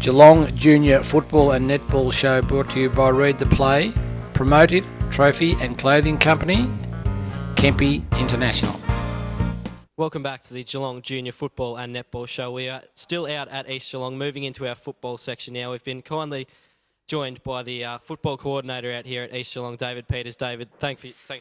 Geelong Junior Football and Netball Show brought to you by Read the Play, Promoted, Trophy and Clothing Company, Kempy International. Welcome back to the Geelong Junior Football and Netball Show. We are still out at East Geelong, moving into our football section now. We've been kindly joined by the football coordinator out here at East Geelong, David Peters. David, thanks for your time.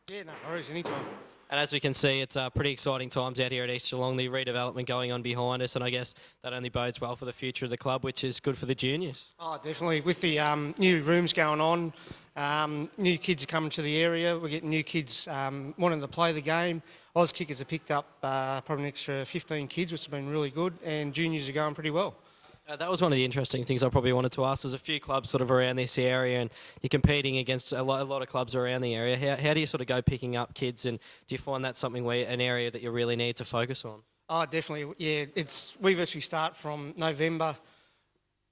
Yeah, no worries, anytime. And as we can see, it's pretty exciting times out here at East Geelong, the redevelopment going on behind us, and I guess that only bodes well for the future of the club, which is good for the juniors. Oh, definitely. With the new rooms going on, new kids are coming to the area. We're getting new kids wanting to play the game. Oz Kickers have picked up probably an extra 15 kids, which has been really good, and juniors are going pretty well. That was one of the interesting things I probably wanted to ask. There's a few clubs sort of around this area, and you're competing against a lot of clubs around the area. How do you sort of go picking up kids, and do you find that something an area that you really need to focus on? Oh, definitely. Yeah, we actually start from November.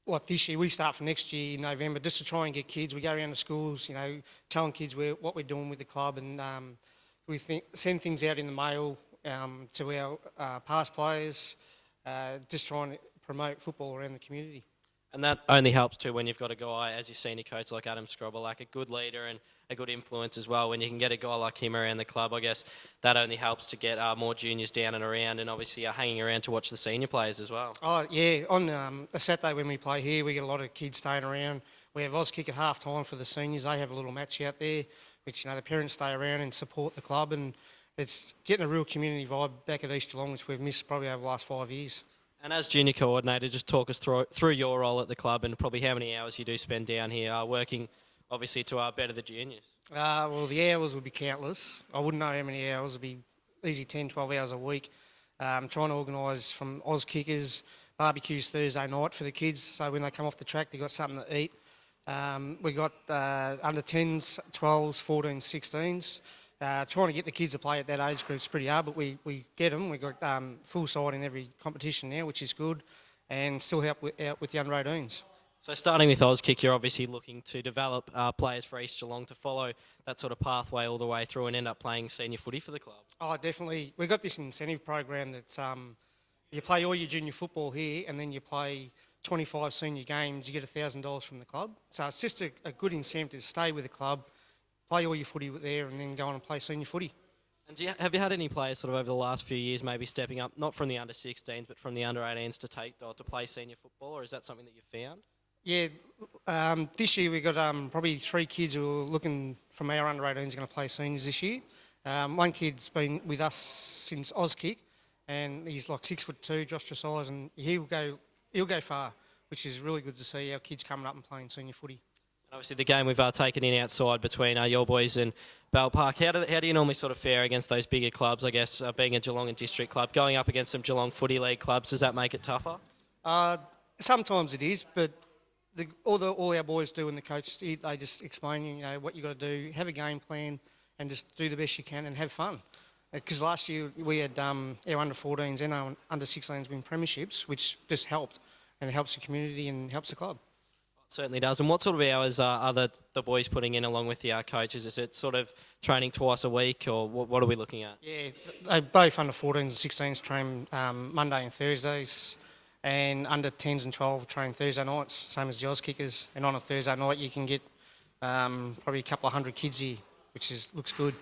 Like this year, we start for next year in November just to try and get kids. We go around the schools, telling kids what we're doing with the club, and we send things out in the mail to our past players, just trying to promote football around the community. And that only helps too when you've got a guy, as your senior coach, like Adam Scrobber, like a good leader and a good influence as well. When you can get a guy like him around the club, I guess that only helps to get more juniors down and around, and obviously hanging around to watch the senior players as well. Oh, yeah. On a Saturday when we play here, we get a lot of kids staying around. We have Oz Kick at half-time for the seniors. They have a little match out there, which, the parents stay around and support the club, and it's getting a real community vibe back at East Geelong, which we've missed probably over the last 5 years. And as junior coordinator, just talk us through your role at the club and probably how many hours you do spend down here working, obviously, to better the juniors. Well, the hours would be countless. I wouldn't know how many hours. It would be easy 10, 12 hours a week. Trying to organise from Oz Kickers, barbecues Thursday night for the kids, so when they come off the track, they've got something to eat. We got under 10s, 12s, 14s, 16s. Trying to get the kids to play at that age group is pretty hard, but we get them. We've got full side in every competition now, which is good, and still help out with the under 18s. So starting with Auskick, you're obviously looking to develop players for East Geelong to follow that sort of pathway all the way through and end up playing senior footy for the club. Oh, definitely. We've got this incentive program that's you play all your junior football here, and then you play 25 senior games, you get $1,000 from the club. So it's just a good incentive to stay with the club, play all your footy there, and then go on and play senior footy. And have you had any players sort of over the last few years maybe stepping up, not from the under-16s, but from the under-18s to play senior football, or is that something that you've found? Yeah, this year we got probably 3 kids who are looking from our under-18s going to play seniors this year. One kid's been with us since Auskick, and he's like 6'2", Josh Dressage, and he'll go far, which is really good to see our kids coming up and playing senior footy. Obviously, the game we've taken in outside between your boys and Bell Park, how do you normally sort of fare against those bigger clubs, I guess, being a Geelong and District club, going up against some Geelong Footy League clubs, does that make it tougher? Sometimes it is, but all our boys do and the coach, they just explain, what you got to do, have a game plan and just do the best you can and have fun. Because last year we had our under-14s and our under-16s win premierships, which just helped, and it helps the community and helps the club. Certainly does. And what sort of hours are the boys putting in along with the coaches? Is it sort of training twice a week, or what are we looking at? Yeah, they both under 14s and 16s train Monday and Thursdays, and under 10s and 12 train Thursday nights, same as the Oz Kickers. And on a Thursday night you can get probably a couple of hundred kids here, which looks good.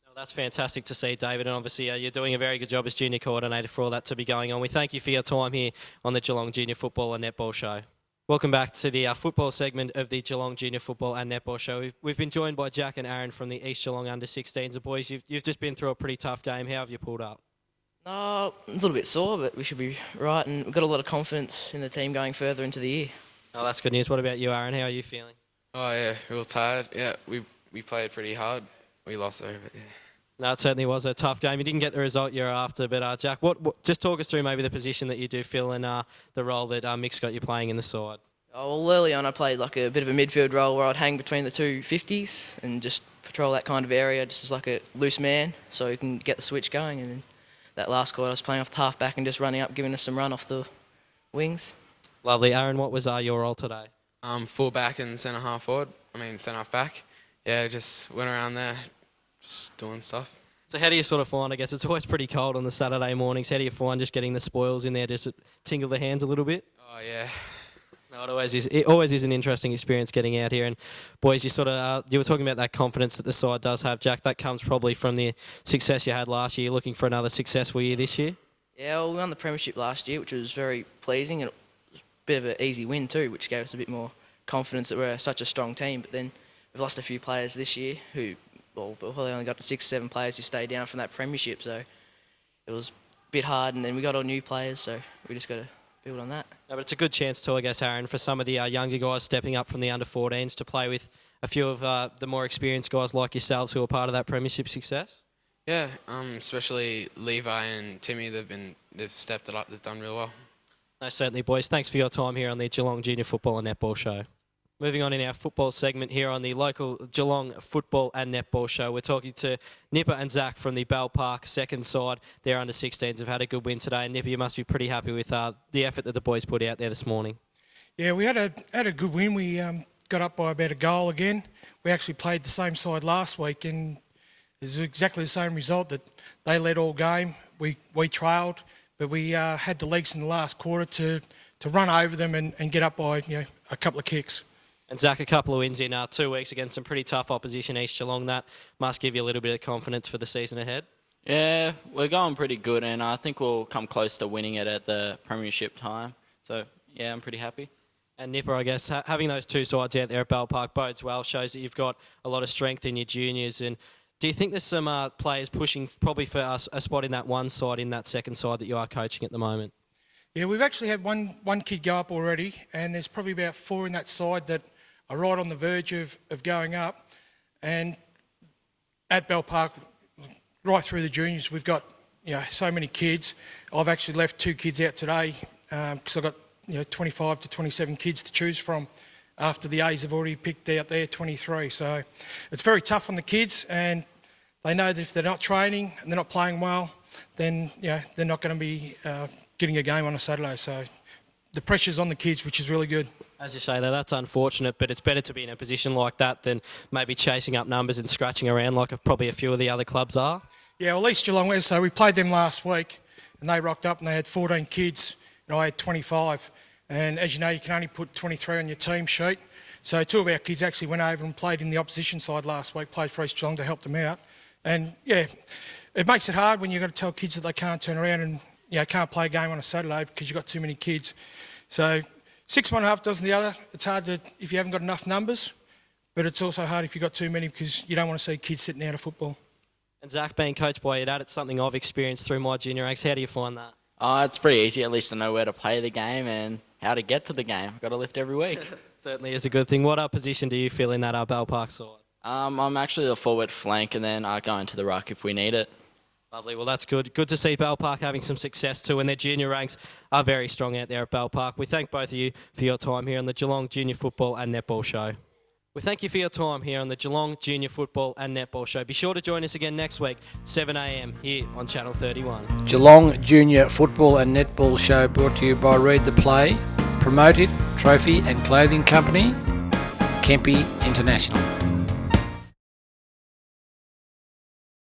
Well, that's fantastic to see, David, and obviously you're doing a very good job as junior coordinator for all that to be going on. We thank you for your time here on the Geelong Junior Football and Netball Show. Welcome back to the football segment of the Geelong Junior Football and Netball Show. We've been joined by Jack and Aaron from the East Geelong Under-16s. The boys, you've just been through a pretty tough game. How have you pulled up? A little bit sore, but we should be right, and we've got a lot of confidence in the team going further into the year. Oh, that's good news. What about you, Aaron? How are you feeling? Oh, yeah, real tired. Yeah, we played pretty hard. We lost over it, yeah. No, it certainly was a tough game. You didn't get the result you're after, but Jack, what just talk us through maybe the position that you do fill and the role that Mick's got you playing in the side. Oh, well, early on I played like a bit of a midfield role where I'd hang between the two 50s and just patrol that kind of area just as like a loose man so you can get the switch going. And then that last quarter I was playing off the half-back and just running up, giving us some run off the wings. Lovely. Aaron, what was your role today? Full-back and centre-half forward. Centre-half-back. Yeah, just went around there just doing stuff. So how do you sort of find, I guess it's always pretty cold on the Saturday mornings, how do you find just getting the spoils in there, just to tingle the hands a little bit? Oh yeah. No, it always is an interesting experience getting out here. And boys, you were talking about that confidence that the side does have, Jack. That comes probably from the success you had last year. Looking for another successful year this year. Yeah, well, we won the premiership last year, which was very pleasing, and it was a bit of an easy win too, which gave us a bit more confidence that we're such a strong team. But then we've lost a few players this year who, well, we probably only got 6 or 7 players who stayed down from that premiership, so it was a bit hard. And then we got all new players, so we just got to build on that. No, but it's a good chance too, I guess, Aaron, for some of the younger guys stepping up from the under-14s to play with a few of the more experienced guys like yourselves who are part of that premiership success. Yeah, especially Levi and Timmy. They've stepped it up. They've done real well. No, certainly, boys. Thanks for your time here on the Geelong Junior Football and Netball Show. Moving on in our football segment here on the local Geelong Football and Netball Show, we're talking to Nipper and Zach from the Bell Park second side. Their under-16s have had a good win today, and Nipper, you must be pretty happy with the effort that the boys put out there this morning. Yeah, we had a good win. We got up by about a goal again. We actually played the same side last week, and it was exactly the same result, that they led all game. We trailed, but we had the legs in the last quarter to run over them and get up by a couple of kicks. And Zach, a couple of wins in 2 weeks against some pretty tough opposition, East Geelong. That must give you a little bit of confidence for the season ahead. Yeah, we're going pretty good, and I think we'll come close to winning it at the premiership time. So, yeah, I'm pretty happy. And Nipper, I guess, having those two sides out there at Bell Park bodes well, shows that you've got a lot of strength in your juniors. And do you think there's some players pushing probably for a spot in that one side, in that second side that you are coaching at the moment? Yeah, we've actually had one kid go up already, and there's probably about 4 in that side that are right on the verge of going up. And at Bell Park, right through the juniors, we've got so many kids. I've actually left 2 kids out today because I've got 25 to 27 kids to choose from after the A's have already picked out their 23. So it's very tough on the kids, and they know that if they're not training and they're not playing well, then they're not going to be getting a game on a Saturday. So the pressure's on the kids, which is really good. As you say, though, that's unfortunate, but it's better to be in a position like that than maybe chasing up numbers and scratching around like probably a few of the other clubs are. Yeah, well, East Geelong, so we played them last week, and they rocked up and they had 14 kids, and I had 25. And as you know, you can only put 23 on your team sheet. So 2 of our kids actually went over and played in the opposition side last week, played for East Geelong to help them out. And yeah, it makes it hard when you've got to tell kids that they can't turn around and can't play a game on a Saturday because you've got too many kids. So 6 one half dozen the other. It's hard if you haven't got enough numbers, but it's also hard if you've got too many because you don't want to see kids sitting out of football. And Zach, being coached by your dad, it's something I've experienced through my junior ranks. How do you find that? It's pretty easy. At least I know where to play the game and how to get to the game. I've got to lift every week. Certainly is a good thing. What position do you feel in that Bell Park side? I'm actually the forward flank, and then I go into the ruck if we need it. Lovely. Well, that's good. Good to see Bell Park having some success too, and their junior ranks are very strong out there at Bell Park. We thank both of you for your time here on the Geelong Junior Football and Netball Show. We thank you for your time here on the Geelong Junior Football and Netball Show. Be sure to join us again next week, 7 a.m. here on Channel 31. Geelong Junior Football and Netball Show brought to you by Read the Play, Promoted Trophy and Clothing Company, Kempe International.